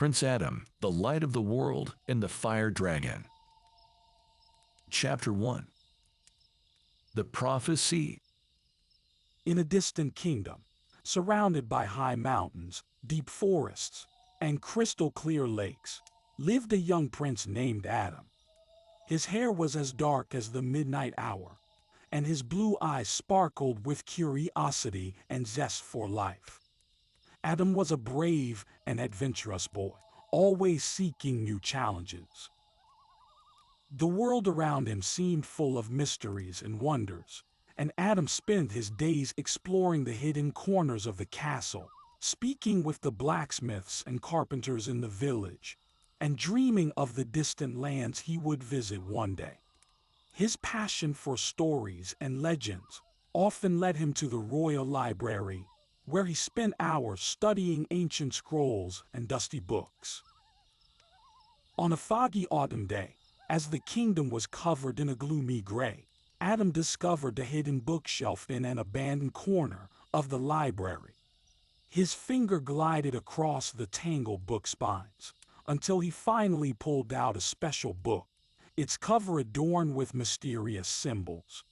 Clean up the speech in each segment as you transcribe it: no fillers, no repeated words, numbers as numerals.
Prince Adam, the light of the world, and the fire dragon. Chapter 1. The Prophecy. In a distant kingdom, surrounded by high mountains, deep forests, and crystal-clear lakes, lived a young prince named Adam. His hair was as dark as the midnight hour, and his blue eyes sparkled with curiosity and zest for life. Adam was a brave and adventurous boy, always seeking new challenges. The world around him seemed full of mysteries and wonders, and Adam spent his days exploring the hidden corners of the castle, speaking with the blacksmiths and carpenters in the village, and dreaming of the distant lands he would visit one day. His passion for stories and legends often led him to the royal library, where he spent hours studying ancient scrolls and dusty books. On a foggy autumn day, as the kingdom was covered in a gloomy gray, Adam discovered a hidden bookshelf in an abandoned corner of the library. His finger glided across the tangled book spines until he finally pulled out a special book, its cover adorned with mysterious symbols.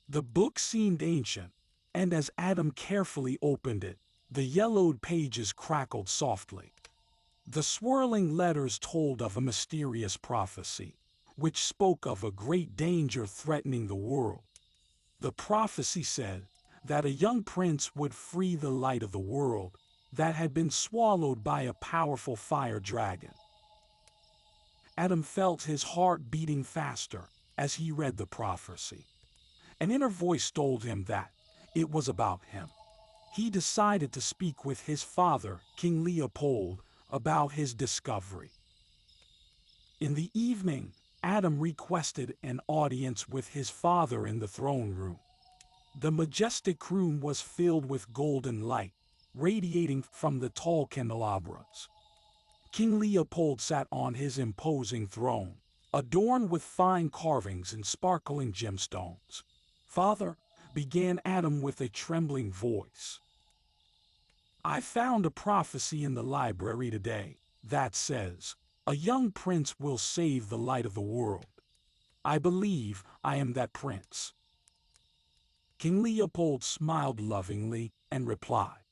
The book seemed ancient, and as Adam carefully opened it, the yellowed pages crackled softly. The swirling letters told of a mysterious prophecy, which spoke of a great danger threatening the world. The prophecy said that a young prince would free the light of the world that had been swallowed by a powerful fire dragon. Adam felt his heart beating faster as he read the prophecy. An inner voice told him that it was about him. He decided to speak with his father, King Leopold, about his discovery. In the evening, Adam requested an audience with his father in the throne room. The majestic room was filled with golden light, radiating from the tall candelabras. King Leopold sat on his imposing throne, adorned with fine carvings and sparkling gemstones. "Father," began Adam with a trembling voice, "I found a prophecy in the library today that says, a young prince will save the light of the world. I believe I am that prince." King Leopold smiled lovingly and replied,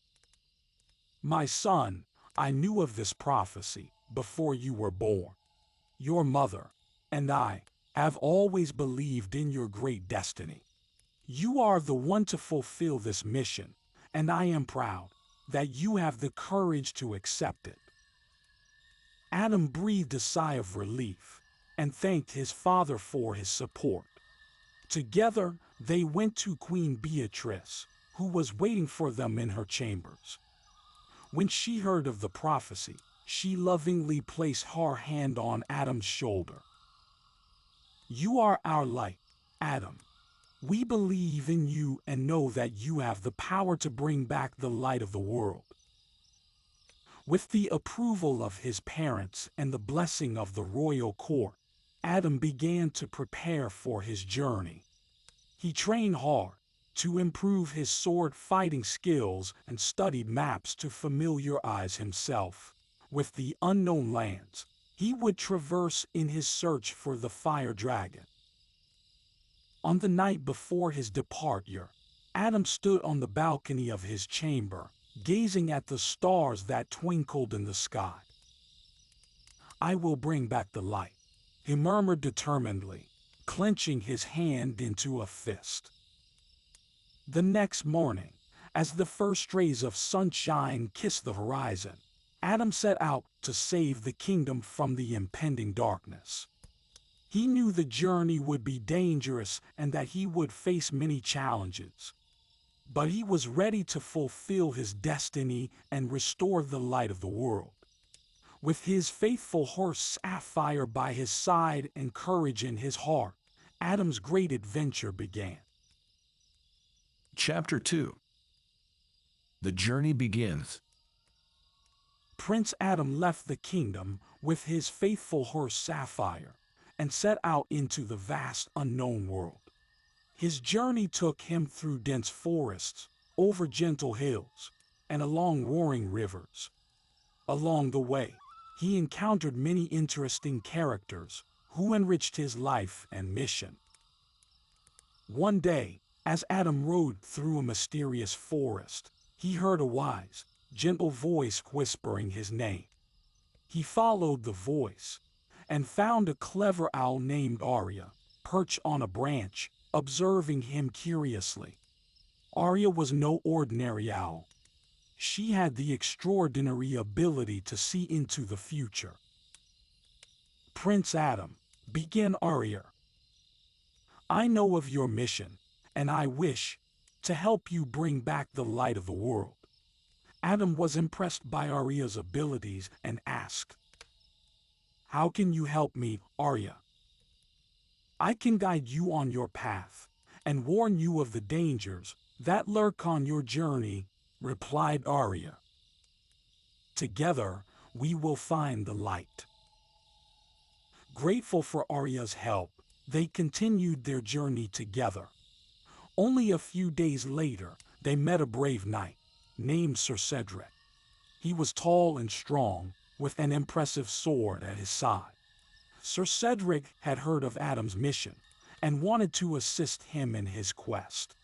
"My son, I knew of this prophecy before you were born. Your mother and I have always believed in your great destiny. You are the one to fulfill this mission, and I am proud that you have the courage to accept it." Adam breathed a sigh of relief and thanked his father for his support. Together, they went to Queen Beatrice, who was waiting for them in her chambers. When she heard of the prophecy, she lovingly placed her hand on Adam's shoulder. "You are our light, Adam. We believe in you and know that you have the power to bring back the light of the world." With the approval of his parents and the blessing of the royal court, Adam began to prepare for his journey. He trained hard to improve his sword fighting skills and studied maps to familiarize himself with the unknown lands he would traverse in his search for the fire dragon. On the night before his departure, Adam stood on the balcony of his chamber, gazing at the stars that twinkled in the sky. "I will bring back the light," he murmured determinedly, clenching his hand into a fist. The next morning, as the first rays of sunshine kissed the horizon, Adam set out to save the kingdom from the impending darkness. He knew the journey would be dangerous and that he would face many challenges. But he was ready to fulfill his destiny and restore the light of the world. With his faithful horse Sapphire by his side and courage in his heart, Adam's great adventure began. Chapter 2. The Journey Begins. Prince Adam left the kingdom with his faithful horse Sapphire and set out into the vast unknown world. His journey took him through dense forests, over gentle hills, and along roaring rivers. Along the way, he encountered many interesting characters who enriched his life and mission. One day, as Adam rode through a mysterious forest, he heard a wise, gentle voice whispering his name. He followed the voice and found a clever owl named Aria, perched on a branch, observing him curiously. Aria was no ordinary owl. She had the extraordinary ability to see into the future. "Prince Adam," began Aria, "I know of your mission, and I wish to help you bring back the light of the world." Adam was impressed by Aria's abilities and asked, "How can you help me, Aria?" "I can guide you on your path and warn you of the dangers that lurk on your journey," replied Aria. "Together, we will find the light." Grateful for Aria's help, they continued their journey together. Only a few days later, they met a brave knight named Sir Cedric. He was tall and strong, with an impressive sword at his side. Sir Cedric had heard of Adam's mission and wanted to assist him in his quest.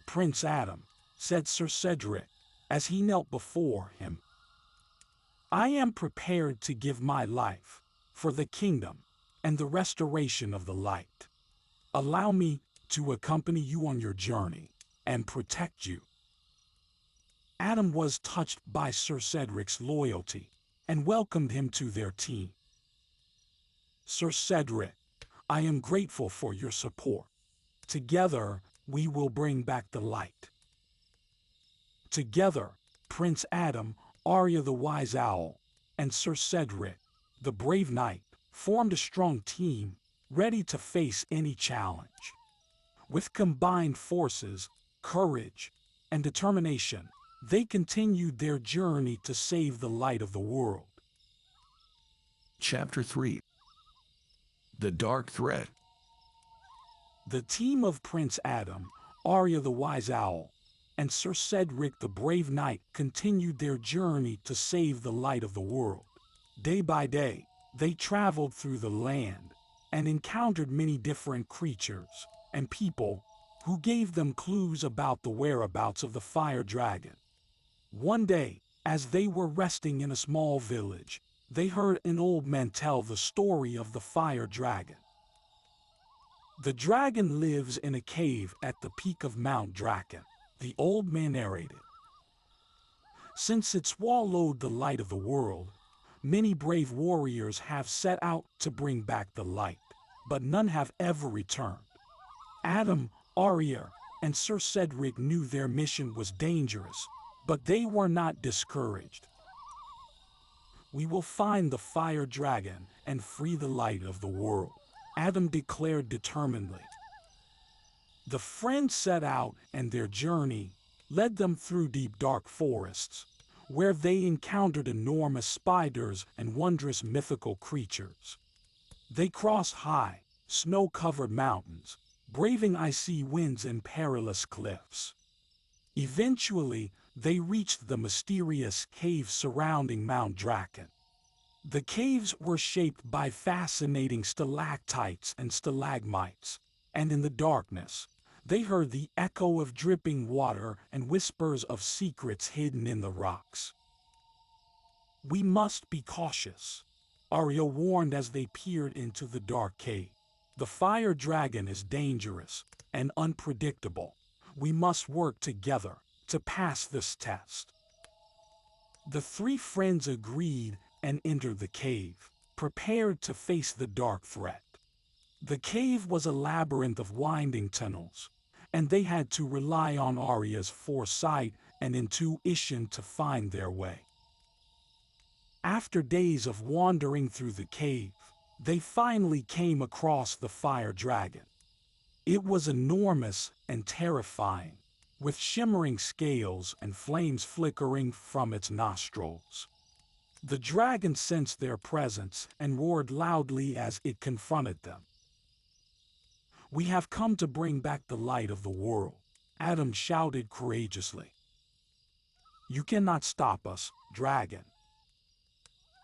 "Prince Adam," said Sir Cedric as he knelt before him, "I am prepared to give my life for the kingdom and the restoration of the light. Allow me to accompany you on your journey and protect you." Adam was touched by Sir Cedric's loyalty and welcomed him to their team. "Sir Cedric, I am grateful for your support. Together, we will bring back the light." Together, Prince Adam, Aria the wise owl, and Sir Cedric, the brave knight, formed a strong team, ready to face any challenge. With combined forces, courage, and determination, they continued their journey to save the light of the world. Chapter 3. The Dark Threat. The team of Prince Adam, Aria the wise owl, and Sir Cedric the brave knight continued their journey to save the light of the world. Day by day, they traveled through the land and encountered many different creatures and people who gave them clues about the whereabouts of the fire dragon. One day, as they were resting in a small village, they heard an old man tell the story of the fire dragon. "The dragon lives in a cave at the peak of Mount Draken," the old man narrated. "Since it swallowed the light of the world, many brave warriors have set out to bring back the light, but none have ever returned. Adam, Aria, and Sir Cedric knew their mission was dangerous, but they were not discouraged. We will find the fire dragon and free the light of the world," Adam declared determinedly. The friends set out, and their journey led them through deep dark forests, where they encountered enormous spiders and wondrous mythical creatures. They crossed high, snow-covered mountains, braving icy winds and perilous cliffs. Eventually, they reached the mysterious caves surrounding Mount Draken. The caves were shaped by fascinating stalactites and stalagmites, and in the darkness, they heard the echo of dripping water and whispers of secrets hidden in the rocks. "We must be cautious," Aria warned as they peered into the dark cave. "The fire dragon is dangerous and unpredictable. We must work together to pass this test." The three friends agreed and entered the cave, prepared to face the dark threat. The cave was a labyrinth of winding tunnels, and they had to rely on Aria's foresight and intuition to find their way. After days of wandering through the cave, they finally came across the fire dragon. It was enormous and terrifying, with shimmering scales and flames flickering from its nostrils. The dragon sensed their presence and roared loudly as it confronted them. "We have come to bring back the light of the world," Adam shouted courageously. You cannot stop us, dragon.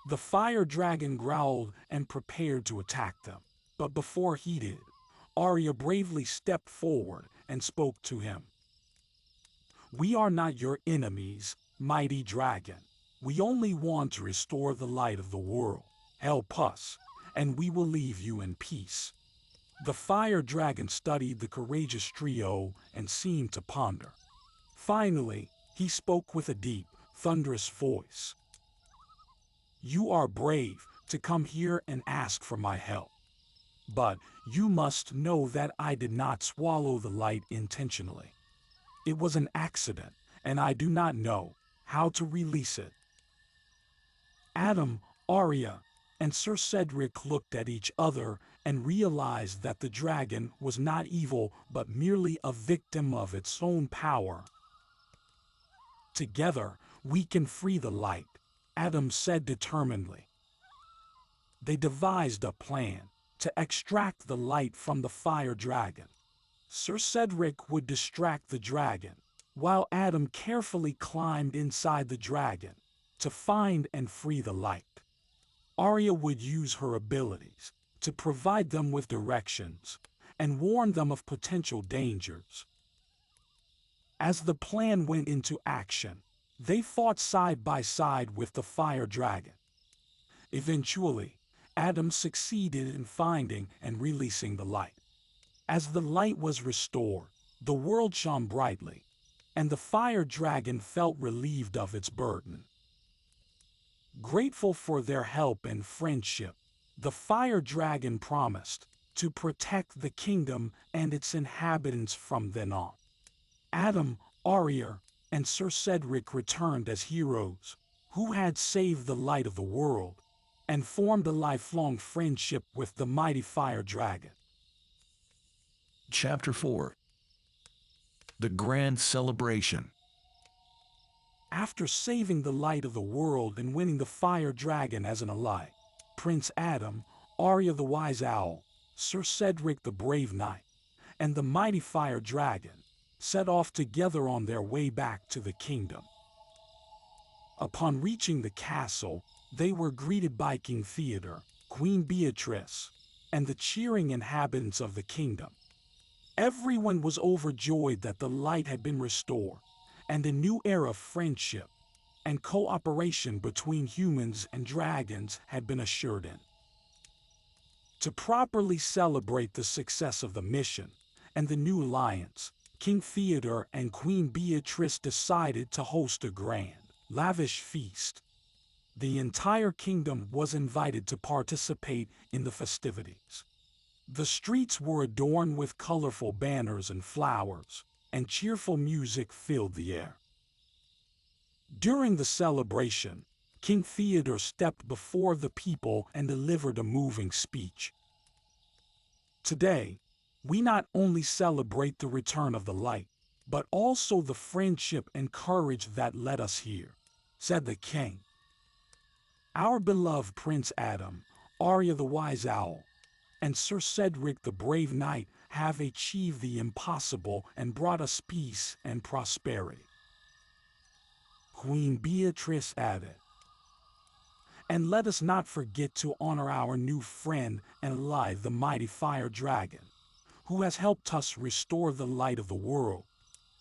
The fire dragon growled and prepared to attack them. But before he did, Aria bravely stepped forward and spoke to him. We are not your enemies, mighty dragon. We only want to restore the light of the world. Help us, and we will leave you in peace. The fire dragon studied the courageous trio and seemed to ponder. Finally, he spoke with a deep, thunderous voice. You are brave to come here and ask for my help. But you must know that I did not swallow the light intentionally. It was an accident, and I do not know how to release it. Adam, Aria, and Sir Cedric looked at each other and realized that the dragon was not evil but merely a victim of its own power. Together, we can free the light, Adam said determinedly. They devised a plan to extract the light from the fire dragon. Sir Cedric would distract the dragon, while Adam carefully climbed inside the dragon to find and free the light. Aria would use her abilities to provide them with directions and warn them of potential dangers. As the plan went into action, they fought side by side with the fire dragon. Eventually, Adam succeeded in finding and releasing the light. As the light was restored, the world shone brightly, and the fire dragon felt relieved of its burden. Grateful for their help and friendship, the fire dragon promised to protect the kingdom and its inhabitants from then on. Adam, Aria, and Sir Cedric returned as heroes who had saved the light of the world and formed a lifelong friendship with the mighty fire dragon. Chapter 4. The Grand Celebration. After saving the light of the world and winning the fire dragon as an ally, Prince Adam, Aria the wise owl, Sir Cedric the brave knight, and the mighty fire dragon set off together on their way back to the kingdom. Upon reaching the castle, they were greeted by King Theodore, Queen Beatrice, and the cheering inhabitants of the kingdom. Everyone was overjoyed that the light had been restored, and a new era of friendship and cooperation between humans and dragons had been ushered in. To properly celebrate the success of the mission and the new alliance, King Theodore and Queen Beatrice decided to host a grand, lavish feast. The entire kingdom was invited to participate in the festivities. The streets were adorned with colorful banners and flowers, and cheerful music filled the air. During the celebration, King Theodore stepped before the people and delivered a moving speech. Today, we not only celebrate the return of the light, but also the friendship and courage that led us here, said the king. Our beloved Prince Adam, Aria the wise owl, and Sir Cedric the brave knight have achieved the impossible and brought us peace and prosperity. Queen Beatrice added. And let us not forget to honor our new friend and ally, the mighty fire dragon, who has helped us restore the light of the world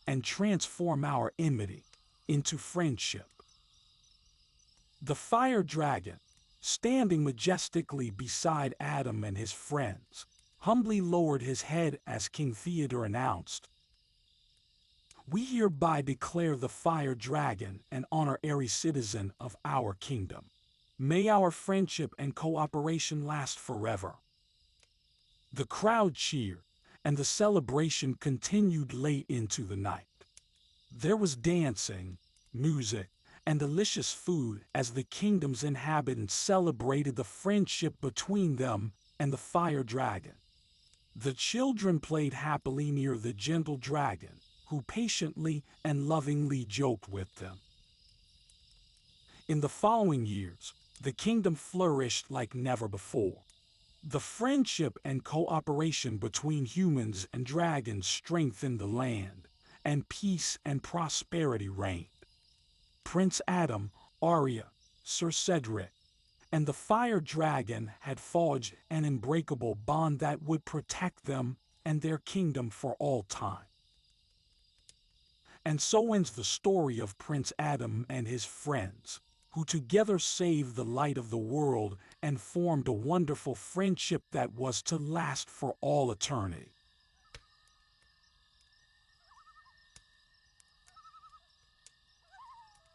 and transform our enmity into friendship. The fire dragon, standing majestically beside Adam and his friends, humbly lowered his head as King Theodore announced, "We hereby declare the fire dragon an honorary citizen of our kingdom. May our friendship and cooperation last forever." The crowd cheered, and the celebration continued late into the night. There was dancing, music, and delicious food as the kingdom's inhabitants celebrated the friendship between them and the fire dragon. The children played happily near the gentle dragon, who patiently and lovingly joked with them. In the following years, the kingdom flourished like never before. The friendship and cooperation between humans and dragons strengthened the land, and peace and prosperity reigned. Prince Adam, Aria, Sir Cedric, and the fire dragon had forged an unbreakable bond that would protect them and their kingdom for all time. And so ends the story of Prince Adam and his friends, who together saved the light of the world and formed a wonderful friendship that was to last for all eternity.